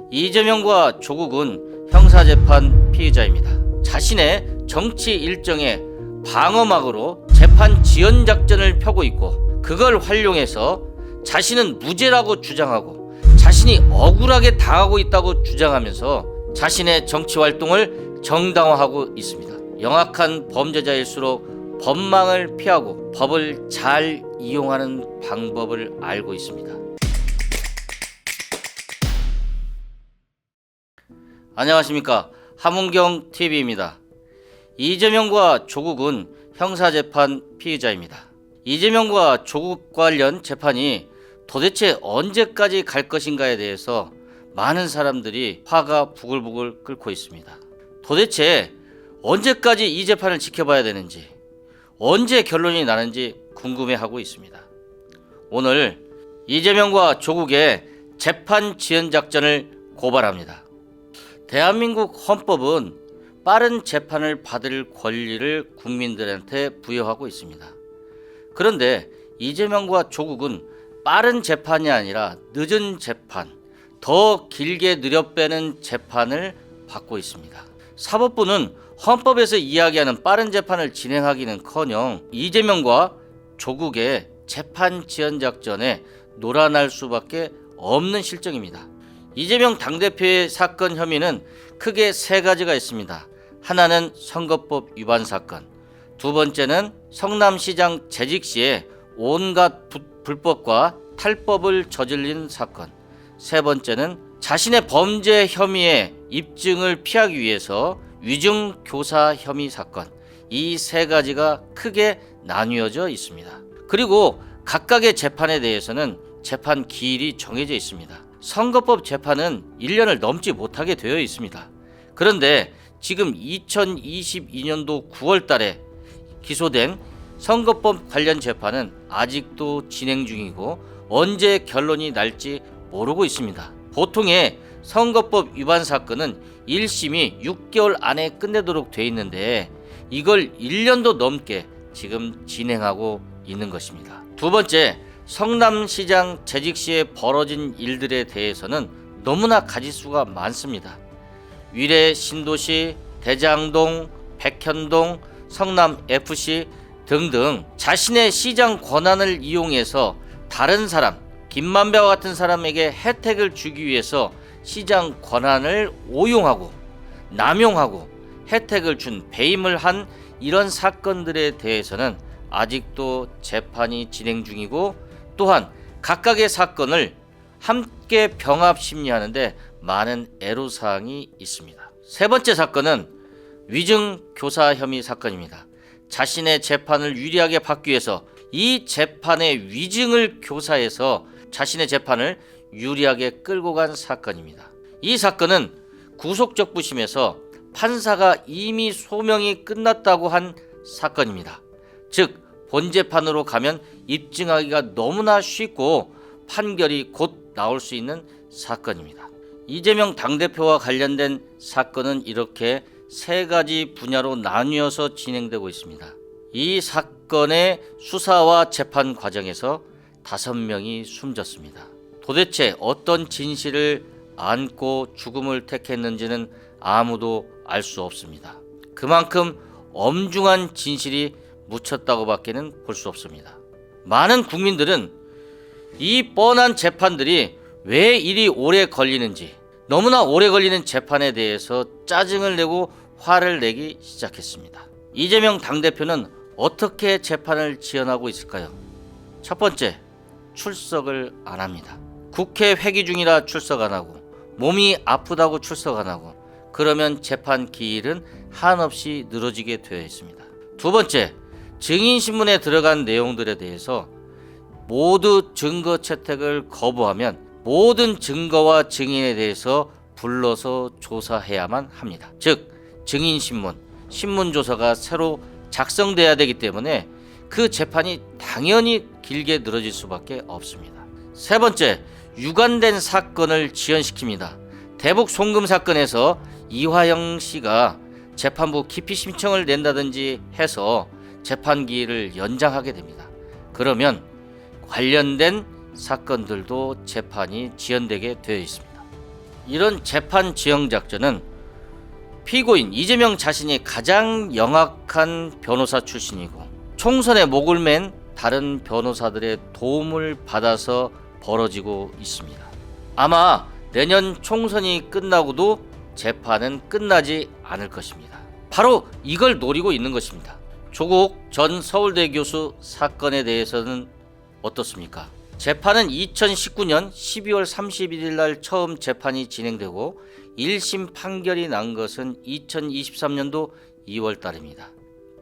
이재명과 조국은 형사재판 피의자입니다. 자신의 정치 일정의 방어막으로 재판 지연 작전을 펴고 있고, 그걸 활용해서 자신은 무죄라고 주장하고 자신이 억울하게 당하고 있다고 주장하면서 자신의 정치 활동을 정당화하고 있습니다. 영악한 범죄자일수록 법망을 피하고 법을 잘 이용하는 방법을 알고 있습니다. 안녕하십니까, 함은경 TV입니다. 이재명과 조국은 형사재판 피의자입니다. 이재명과 조국 관련 재판이 도대체 언제까지 갈 것인가에 대해서 많은 사람들이 화가 부글부글 끓고 있습니다. 도대체 언제까지 이 재판을 지켜봐야 되는지, 언제 결론이 나는지 궁금해하고 있습니다. 오늘 이재명과 조국의 재판 지연 작전을 고발합니다. 대한민국 헌법은 빠른 재판을 받을 권리를 국민들한테 부여하고 있습니다. 그런데 이재명과 조국은 빠른 재판이 아니라 늦은 재판, 더 길게 느려빼는 재판을 받고 있습니다. 사법부는 헌법에서 이야기하는 빠른 재판을 진행하기는커녕 이재명과 조국의 재판 지연 작전에 놀아날 수밖에 없는 실정입니다. 이재명 당대표의 사건 혐의는 크게 세 가지가 있습니다. 하나는 선거법 위반 사건, 두 번째는 성남시장 재직 시에 온갖 불법과 탈법을 저질린 사건, 세 번째는 자신의 범죄 혐의의 입증을 피하기 위해서 위증 교사 혐의 사건. 이 세 가지가 크게 나뉘어져 있습니다. 그리고 각각의 재판에 대해서는 재판 기일이 정해져 있습니다. 선거법 재판은 1년을 넘지 못하게 되어 있습니다. 그런데 지금 2022년도 9월 달에 기소된 선거법 관련 재판은 아직도 진행 중이고 언제 결론이 날지 모르고 있습니다. 보통의 선거법 위반 사건은 1심이 6개월 안에 끝내도록 돼 있는데 이걸 1년도 넘게 지금 진행하고 있는 것입니다. 두 번째, 성남시장 재직 시에 벌어진 일들에 대해서는 너무나 가지수가 많습니다. 위례 신도시, 대장동, 백현동, 성남FC 등등 자신의 시장 권한을 이용해서 다른 사람, 김만배와 같은 사람에게 혜택을 주기 위해서 시장 권한을 오용하고 남용하고 혜택을 준 배임을 한 이런 사건들에 대해서는 아직도 재판이 진행 중이고, 또한 각각의 사건을 함께 병합 심리하는데 많은 애로사항이 있습니다. 세 번째 사건은 위증 교사 혐의 사건입니다. 자신의 재판을 유리하게 받기 위해서 이 재판의 위증을 교사해서 자신의 재판을 유리하게 끌고 간 사건입니다. 이 사건은 구속적부심에서 판사가 이미 소명이 끝났다고 한 사건입니다. 즉 본재판으로 가면 입증하기가 너무나 쉽고 판결이 곧 나올 수 있는 사건입니다. 이재명 당대표와 관련된 사건은 이렇게 세 가지 분야로 나뉘어서 진행되고 있습니다. 이 사건의 수사와 재판 과정에서 5명이 숨졌습니다. 도대체 어떤 진실을 안고 죽음을 택했는지는 아무도 알 수 없습니다. 그만큼 엄중한 진실이 묻혔다고 밖에는 볼 수 없습니다. 많은 국민들은 이 뻔한 재판들이 왜 이리 오래 걸리는지, 너무나 오래 걸리는 재판에 대해서 짜증을 내고 화를 내기 시작했습니다. 이재명 당대표는 어떻게 재판을 지연하고 있을까요? 첫 번째, 출석을 안 합니다. 국회 회기 중이라 출석 안 하고, 몸이 아프다고 출석 안 하고, 그러면 재판 기일은 한없이 늘어지게 되어 있습니다. 두 번째, 증인신문에 들어간 내용들에 대해서 모두 증거 채택을 거부하면 모든 증거와 증인에 대해서 불러서 조사해야만 합니다. 즉 증인신문, 신문조서가 새로 작성돼야 되기 때문에 그 재판이 당연히 길게 늘어질 수밖에 없습니다. 세 번째, 유관된 사건을 지연시킵니다. 대북 송금 사건에서 이화영 씨가 재판부 기피 신청을 낸다든지 해서 재판 기일을 연장하게 됩니다. 그러면 관련된 사건들도 재판이 지연되게 되어 있습니다. 이런 재판 지형 작전은 피고인 이재명 자신이 가장 영악한 변호사 출신이고 총선에 목을 맨 다른 변호사들의 도움을 받아서 벌어지고 있습니다. 아마 내년 총선이 끝나고도 재판은 끝나지 않을 것입니다. 바로 이걸 노리고 있는 것입니다. 조국 전 서울대 교수 사건에 대해서는 어떻습니까? 재판은 2019년 12월 31일 날 처음 재판이 진행되고 1심 판결이 난 것은 2023년도 2월 달입니다.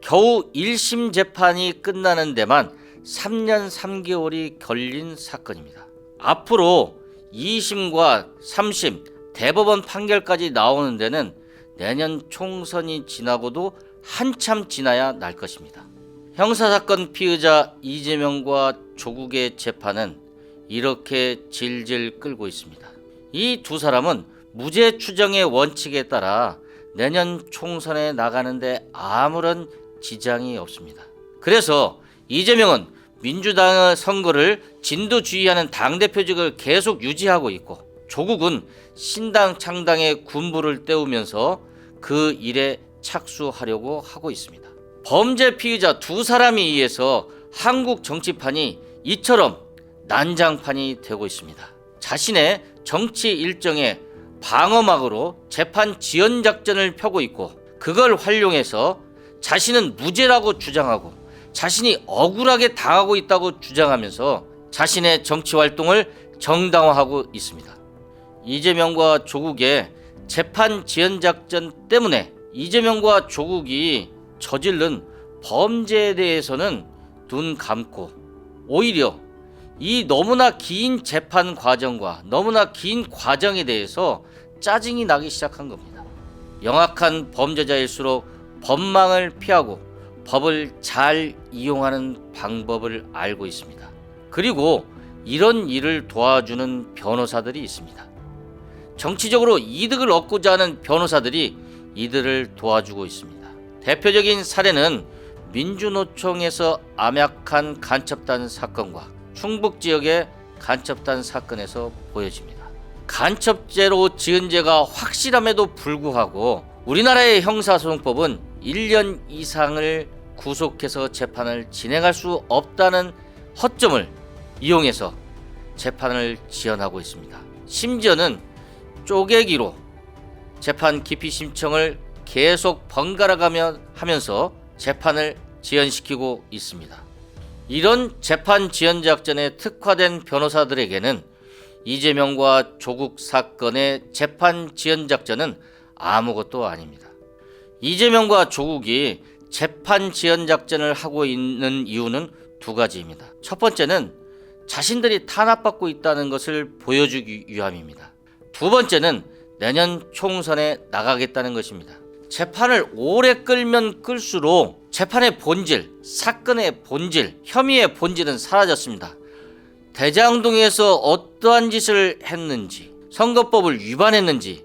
겨우 1심 재판이 끝나는 데만 3년 3개월이 걸린 사건입니다. 앞으로 2심과 3심, 대법원 판결까지 나오는 데는 내년 총선이 지나고도 한참 지나야 날 것입니다. 형사사건 피의자 이재명과 조국의 재판은 이렇게 질질 끌고 있습니다. 이 두 사람은 무죄 추정의 원칙에 따라 내년 총선에 나가는데 아무런 지장이 없습니다. 그래서 이재명은 민주당의 선거를 진두지휘하는 당대표직을 계속 유지하고 있고 조국은 신당 창당의 군부를 때우면서 그 일에 착수하려고 하고 있습니다. 범죄 피의자 두 사람에 의해서 한국 정치판이 이처럼 난장판이 되고 있습니다. 자신의 정치 일정에 방어막으로 재판 지연 작전을 펴고 있고 그걸 활용해서 자신은 무죄라고 주장하고 자신이 억울하게 당하고 있다고 주장하면서 자신의 정치 활동을 정당화하고 있습니다. 이재명과 조국의 재판 지연 작전 때문에 이재명과 조국이 저지른 범죄에 대해서는 눈 감고 오히려 이 너무나 긴 재판 과정과 너무나 긴 과정에 대해서 짜증이 나기 시작한 겁니다. 영악한 범죄자일수록 법망을 피하고 법을 잘 이용하는 방법을 알고 있습니다. 그리고 이런 일을 도와주는 변호사들이 있습니다. 정치적으로 이득을 얻고자 하는 변호사들이 이들을 도와주고 있습니다. 대표적인 사례는 민주노총에서 암약한 간첩단 사건과 충북 지역의 간첩단 사건에서 보여집니다. 간첩죄로 지은 죄가 확실함에도 불구하고 우리나라의 형사소송법은 1년 이상을 구속해서 재판을 진행할 수 없다는 허점을 이용해서 재판을 지연하고 있습니다. 심지어는 쪼개기로 재판 기피 신청을 계속 번갈아가며 하면서 재판을 지연시키고 있습니다. 이런 재판 지연 작전에 특화된 변호사들에게는 이재명과 조국 사건의 재판 지연 작전은 아무것도 아닙니다. 이재명과 조국이 재판 지연 작전을 하고 있는 이유는 두 가지입니다. 첫 번째는 자신들이 탄압받고 있다는 것을 보여주기 위함입니다. 두 번째는 내년 총선에 나가겠다는 것입니다. 재판을 오래 끌면 끌수록 재판의 본질, 사건의 본질, 혐의의 본질은 사라졌습니다. 대장동에서 어떠한 짓을 했는지, 선거법을 위반했는지,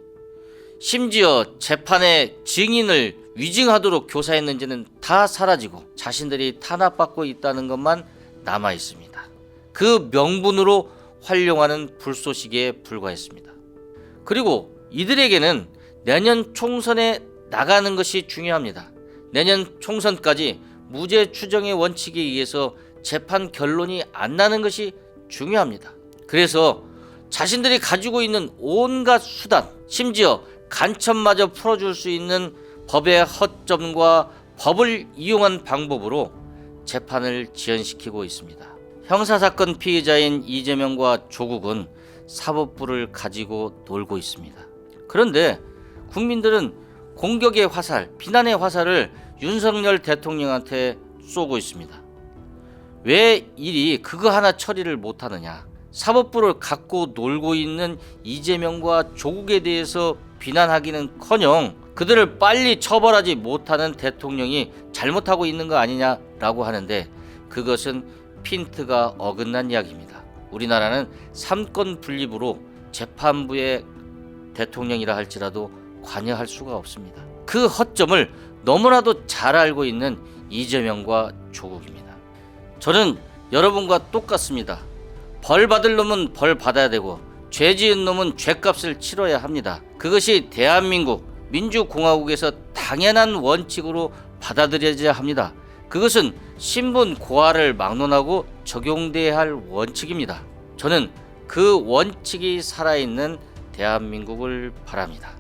심지어 재판의 증인을 위증하도록 교사했는지는 다 사라지고 자신들이 탄압받고 있다는 것만 남아 있습니다. 그 명분으로 활용하는 불쏘시개에 불과했습니다. 그리고 이들에게는 내년 총선에 나가는 것이 중요합니다. 내년 총선까지 무죄 추정의 원칙에 의해서 재판 결론이 안 나는 것이 중요합니다. 그래서 자신들이 가지고 있는 온갖 수단, 심지어 간첩마저 풀어줄 수 있는 법의 허점과 법을 이용한 방법으로 재판을 지연시키고 있습니다. 형사사건 피의자인 이재명과 조국은 사법부를 가지고 놀고 있습니다. 그런데 국민들은 공격의 화살, 비난의 화살을 윤석열 대통령한테 쏘고 있습니다. 왜 이리 그거 하나 처리를 못하느냐? 사법부를 갖고 놀고 있는 이재명과 조국에 대해서 비난하기는커녕 그들을 빨리 처벌하지 못하는 대통령이 잘못하고 있는 거 아니냐라고 하는데 그것은 핀트가 어긋난 이야기입니다. 우리나라는 삼권 분립으로 재판부의 대통령이라 할지라도 관여할 수가 없습니다. 그 허점을 너무나도 잘 알고 있는 이재명과 조국입니다. 저는 여러분과 똑같습니다. 벌 받을 놈은 벌 받아야 되고 죄 지은 놈은 죄값을 치러야 합니다. 그것이 대한민국 민주공화국에서 당연한 원칙으로 받아들여져야 합니다. 그것은 신분 고하를 막론하고 적용돼야 할 원칙입니다. 저는 그 원칙이 살아있는 대한민국을 바랍니다.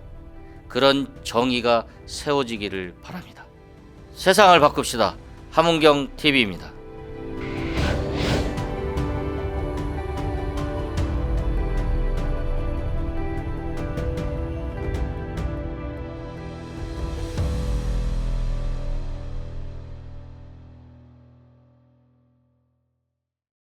그런 정의가 세워지기를 바랍니다. 세상을 바꿉시다. 함은경 TV입니다.